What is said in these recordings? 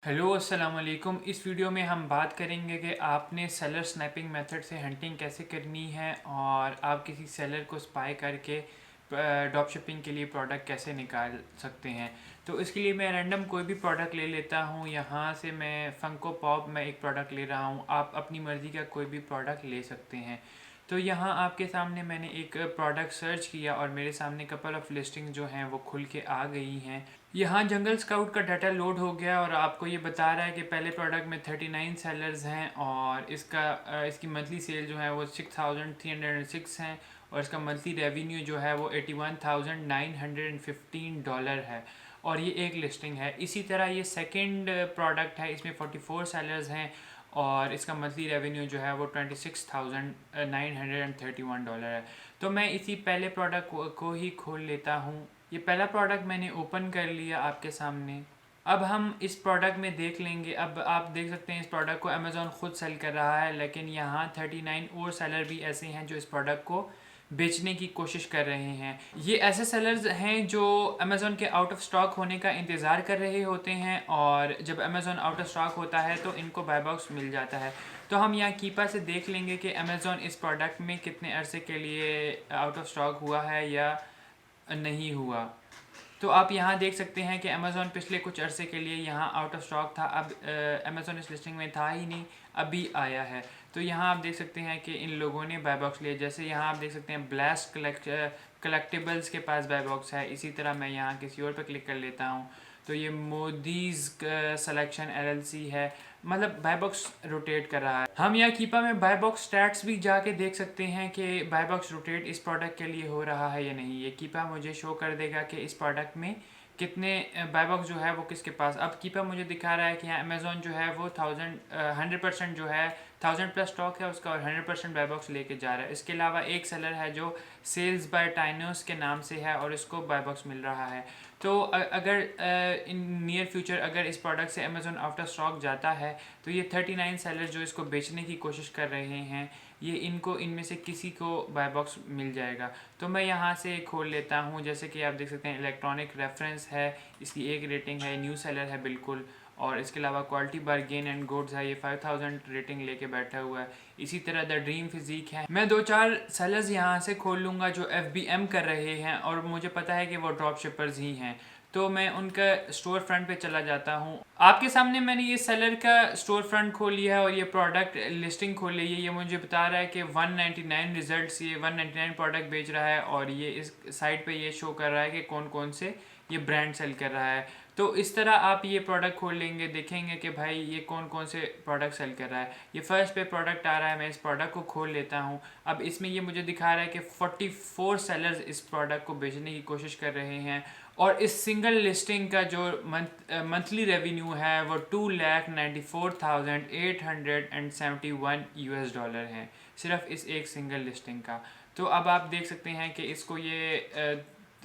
Hello अस्सलाम वालेकुम। इस वीडियो में हम बात करेंगे कि आपने सेलर स्नैपिंग मेथड से हंटिंग कैसे करनी है और आप किसी सेलर को स्पाई करके ड्रॉप शिपिंग के लिए प्रोडक्ट कैसे निकाल सकते हैं। तो इसके लिए मैं रैंडम कोई भी प्रोडक्ट ले लेता हूँ। यहाँ से मैं फंको पॉप में एक प्रोडक्ट ले रहा हूँ, आप अपनी मर्ज़ी का कोई भी प्रोडक्ट ले सकते हैं। तो यहाँ आपके सामने मैंने एक प्रोडक्ट सर्च किया और मेरे सामने कपल ऑफ लिस्टिंग जो हैं वो खुल के आ गई हैं। यहाँ जंगल स्काउट का डाटा लोड हो गया और आपको ये बता रहा है कि पहले प्रोडक्ट में 39 सेलर्स हैं और इसकी मंथली सेल जो है वो 6306 हैं और इसका मंथली रेवेन्यू जो है वो $81,915 है और ये एक लिस्टिंग है। इसी तरह ये सेकंड प्रोडक्ट है, इसमें 44 सेलर्स हैं और इसका मंथली रेवेन्यू जो है वो $26,931 है। तो मैं इसी पहले प्रोडक्ट को ही खोल लेता हूँ। ये पहला प्रोडक्ट मैंने ओपन कर लिया आपके सामने। अब हम इस प्रोडक्ट में देख लेंगे। अब आप देख सकते हैं इस प्रोडक्ट को अमेज़ॉन ख़ुद सेल कर रहा है, लेकिन यहाँ 39 और सेलर भी ऐसे हैं जो इस प्रोडक्ट को बेचने की कोशिश कर रहे हैं। ये ऐसे सेलर्स हैं जो अमेज़ॉन के आउट ऑफ स्टॉक होने का इंतज़ार कर रहे होते हैं और जब अमेज़ॉन आउट ऑफ स्टॉक होता है तो इनको बाय बॉक्स मिल जाता है। तो हम यहाँ कीपा से देख लेंगे कि अमेज़ॉन इस प्रोडक्ट में कितने अरसे के लिए आउट ऑफ स्टॉक हुआ है या नहीं हुआ। तो आप यहाँ देख सकते हैं कि अमेज़ॉन पिछले कुछ अरसे के लिए यहाँ आउट ऑफ स्टॉक था। अब अमेज़ॉन इस लिस्टिंग में था ही नहीं, अभी आया है। तो यहाँ आप देख सकते हैं कि इन लोगों ने बाय बॉक्स लिए। जैसे यहाँ आप देख सकते हैं ब्लास्ट कलेक्टिबल्स के पास बाय बॉक्स है। इसी तरह मैं यहाँ किसी और पर क्लिक कर लेता हूँ तो ये मोदीज़ सलेक्शन एलएलसी है, मतलब बाय बॉक्स रोटेट कर रहा है। हम यहाँ कीपा में बाय बॉक्स स्टैट्स भी जाके देख सकते हैं कि बाय बॉक्स रोटेट इस प्रोडक्ट के लिए हो रहा है या नहीं। ये कीपा मुझे शो कर देगा कि इस प्रोडक्ट में कितने बाय बॉक्स जो है वो किसके पास। अब कीपा मुझे दिखा रहा है कि यहाँ अमेज़ॉन जो है वो 100% जो है 1000+ स्टॉक है उसका और 100% बाय बॉक्स लेके जा रहा है। इसके अलावा एक सेलर है जो सेल्स बाय टाइनोस के नाम से है और इसको बाय बॉक्स मिल रहा है। तो अगर इन नियर फ्यूचर अगर इस प्रोडक्ट से अमेज़ॉन आउट ऑफ स्टॉक जाता है तो ये 39 सेलर जो इसको बेचने की कोशिश कर रहे हैं ये इनको इनमें से किसी को बाय बॉक्स मिल जाएगा। तो मैं यहाँ से खोल लेता हूँ। जैसे कि आप देख सकते हैं इलेक्ट्रॉनिक रेफरेंस है, इसकी एक रेटिंग है, न्यू सेलर है बिल्कुल, और इसके अलावा क्वालिटी बार्गेन एंड गुड्स है, ये 5000 रेटिंग लेके बैठा हुआ है। इसी तरह द ड्रीम फिजिक है। मैं 2-4 सेलर्स यहाँ से खोल लूँगा जो FBM कर रहे हैं और मुझे पता है कि वो ड्रॉप शिपर्स ही हैं, तो मैं उनका स्टोर फ्रंट पे चला जाता हूँ। आपके सामने मैंने ये सेलर का स्टोर फ्रंट खोल लिया है और ये प्रोडक्ट लिस्टिंग खोल ली है। ये मुझे बता रहा है कि 199 रिजल्ट्स, ये 199 प्रोडक्ट बेच रहा है और ये इस साइट पे ये शो कर रहा है कि कौन कौन से ये ब्रांड सेल कर रहा है। तो इस तरह आप ये प्रोडक्ट खोल लेंगे, देखेंगे कि भाई ये कौन कौन से प्रोडक्ट सेल कर रहा है। ये फर्स्ट पे प्रोडक्ट आ रहा है, मैं इस प्रोडक्ट को खोल लेता हूँ। अब इसमें ये मुझे दिखा रहा है कि 44 सेलर्स इस प्रोडक्ट को बेचने की कोशिश कर रहे हैं और इस सिंगल लिस्टिंग का जो मंथली रेवेन्यू है वो $2,94,871 है, सिर्फ इस एक सिंगल लिस्टिंग का। तो अब आप देख सकते हैं कि इसको ये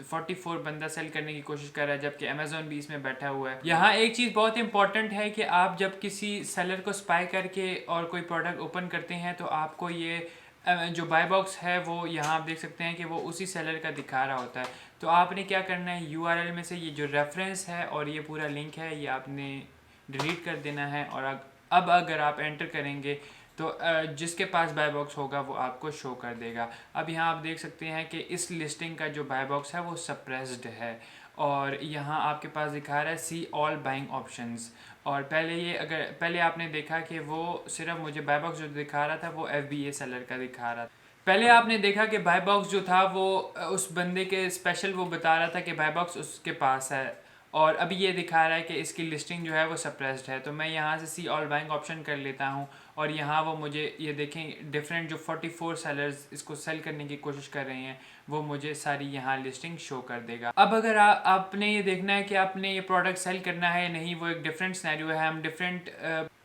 44 बंदा सेल करने की कोशिश कर रहा है, जबकि अमेज़ॉन भी इसमें बैठा हुआ है। यहाँ एक चीज़ बहुत इंपॉर्टेंट है कि आप जब किसी सेलर को स्पाई करके और कोई प्रोडक्ट ओपन करते हैं तो आपको ये जो बाय बॉक्स है वो यहाँ आप देख सकते हैं कि वो उसी सेलर का दिखा रहा होता है। तो आपने क्या करना है, URL में से ये जो रेफरेंस है और ये पूरा लिंक है ये आपने डिलीट कर देना है और अब अगर आप एंटर करेंगे तो जिसके पास बाय बॉक्स होगा वो आपको शो कर देगा। अब यहाँ आप देख सकते हैं कि इस लिस्टिंग का जो बाय बॉक्स है वो सप्रेस्ड है और यहाँ आपके पास दिखा रहा है सी ऑल बाइंग ऑप्शंस। और पहले आपने देखा कि वो सिर्फ मुझे बाय बॉक्स जो दिखा रहा था वो FBA सेलर का दिखा रहा था। पहले आपने देखा कि बाय बॉक्स जो था वो उस बंदे के स्पेशल वो बता रहा था कि बाय बॉक्स उसके पास है और अभी ये दिखा रहा है कि इसकी लिस्टिंग जो है वो सप्रेस्ड है। तो मैं यहाँ से सी ऑल बाइंग ऑप्शन कर लेता हूँ और यहाँ वो मुझे ये देखें डिफरेंट जो 44 सेलर्स इसको सेल करने की कोशिश कर रहे हैं वो मुझे सारी यहाँ लिस्टिंग शो कर देगा। अब अगर आपने ये देखना है कि आपने ये प्रोडक्ट सेल करना है या नहीं, वो एक डिफरेंट सिनेरियो है।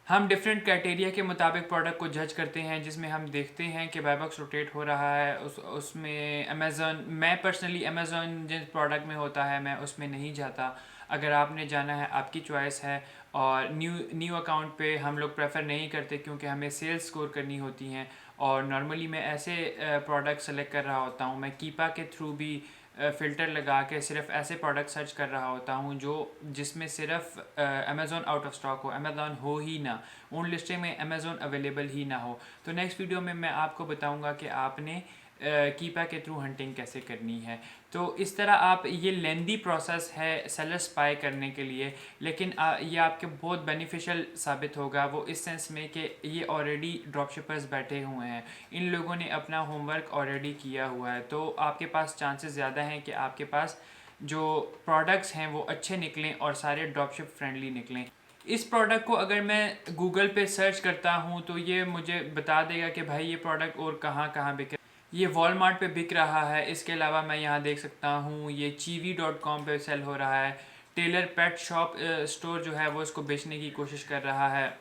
हम डिफरेंट क्राइटेरिया के मुताबिक प्रोडक्ट को जज करते हैं, जिसमें हम देखते हैं कि बाय बॉक्स रोटेट हो रहा है उसमें अमेज़ॉन, मैं पर्सनली अमेज़ॉन जिस प्रोडक्ट में होता है मैं उसमें नहीं जाता। अगर आपने जाना है आपकी चॉइस है। और न्यू अकाउंट पे हम लोग प्रेफर नहीं करते क्योंकि हमें सेल्स स्कोर करनी होती हैं और नॉर्मली मैं ऐसे प्रोडक्ट सेलेक्ट कर रहा होता हूँ। मैं कीपा के थ्रू भी फ़िल्टर लगा के सिर्फ ऐसे प्रोडक्ट सर्च कर रहा होता हूँ जो जिसमें सिर्फ अमेज़ोन आउट ऑफ स्टॉक हो, अमेज़ोन हो ही ना, उन लिस्टिंग में अमेज़ोन अवेलेबल ही ना हो। तो नेक्स्ट वीडियो में मैं आपको बताऊँगा कि आपने कीपा के थ्रू हंटिंग कैसे करनी है। तो इस तरह आप, ये लेंदी प्रोसेस है सेलर स्पाई करने के लिए, लेकिन ये आपके बहुत बेनिफिशियल साबित होगा, वो इस सेंस में कि ये ऑलरेडी ड्रॉपशिपर्स बैठे हुए हैं, इन लोगों ने अपना होमवर्क ऑलरेडी किया हुआ है, तो आपके पास चांसेस ज़्यादा हैं कि आपके पास जो प्रोडक्ट्स हैं वो अच्छे निकलें और सारे ड्रॉपशिप फ्रेंडली निकलें। इस प्रोडक्ट को अगर मैं गूगल पे सर्च करता हूँ तो ये मुझे बता देगा कि भाई ये प्रोडक्ट और कहाँ कहाँ बिके, ये वॉलमार्ट पे बिक रहा है। इसके अलावा मैं यहाँ देख सकता हूँ ये chewy.com पे सेल हो रहा है। टेलर पेट शॉप स्टोर जो है वो इसको बेचने की कोशिश कर रहा है।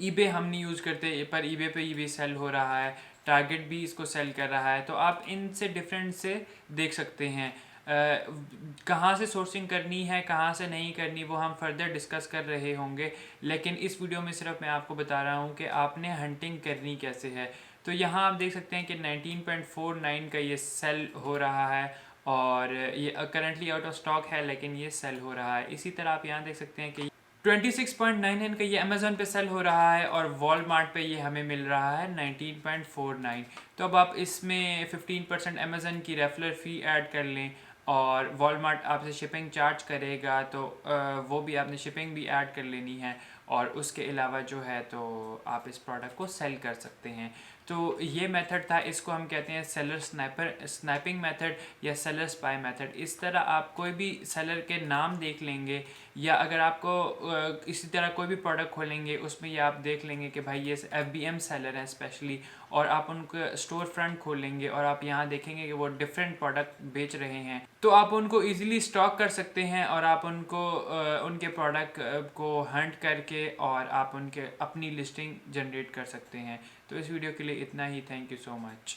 ईबे हम नहीं यूज़ करते पर ईबे पे भी सेल हो रहा है। टारगेट भी इसको सेल कर रहा है। तो आप इनसे डिफरेंट से देख सकते हैं। कहाँ से सोर्सिंग करनी है, कहाँ से नहीं करनी, वो हम फर्दर डिस्कस कर रहे होंगे, लेकिन इस वीडियो में सिर्फ मैं आपको बता रहा हूँ कि आपने हंटिंग करनी कैसे है। तो यहाँ आप देख सकते हैं कि 19.49 का ये सेल हो रहा है और ये करंटली आउट ऑफ स्टॉक है, लेकिन ये सेल हो रहा है। इसी तरह आप यहाँ देख सकते हैं कि 26.99 का ये अमेज़न पे सेल हो रहा है और वॉलमार्ट पे ये हमें मिल रहा है 19.49। तो अब आप इसमें 15% अमेज़न की रेफरल फ़ी ऐड कर लें और वॉलमार्ट आपसे शिपिंग चार्ज करेगा, तो वो भी आपने शिपिंग भी ऐड कर लेनी है और उसके अलावा जो है तो आप इस प्रोडक्ट को सेल कर सकते हैं। तो ये मेथड था, इसको हम कहते हैं सेलर स्नैपिंग मेथड या सेलर स्पाई मेथड। इस तरह आप कोई भी सेलर के नाम देख लेंगे या अगर आपको इसी तरह कोई भी प्रोडक्ट खोलेंगे उसमें ये आप देख लेंगे कि भाई ये FBM सेलर है स्पेशली, और आप उनका स्टोर फ्रंट खोलेंगे और आप यहाँ देखेंगे कि वो डिफरेंट प्रोडक्ट बेच रहे हैं, तो आप उनको इजीली स्टॉक कर सकते हैं और आप उनको उनके प्रोडक्ट को हंट करके और आप उनके अपनी लिस्टिंग जनरेट कर सकते हैं। तो इस वीडियो के लिए इतना ही। Thank you so much.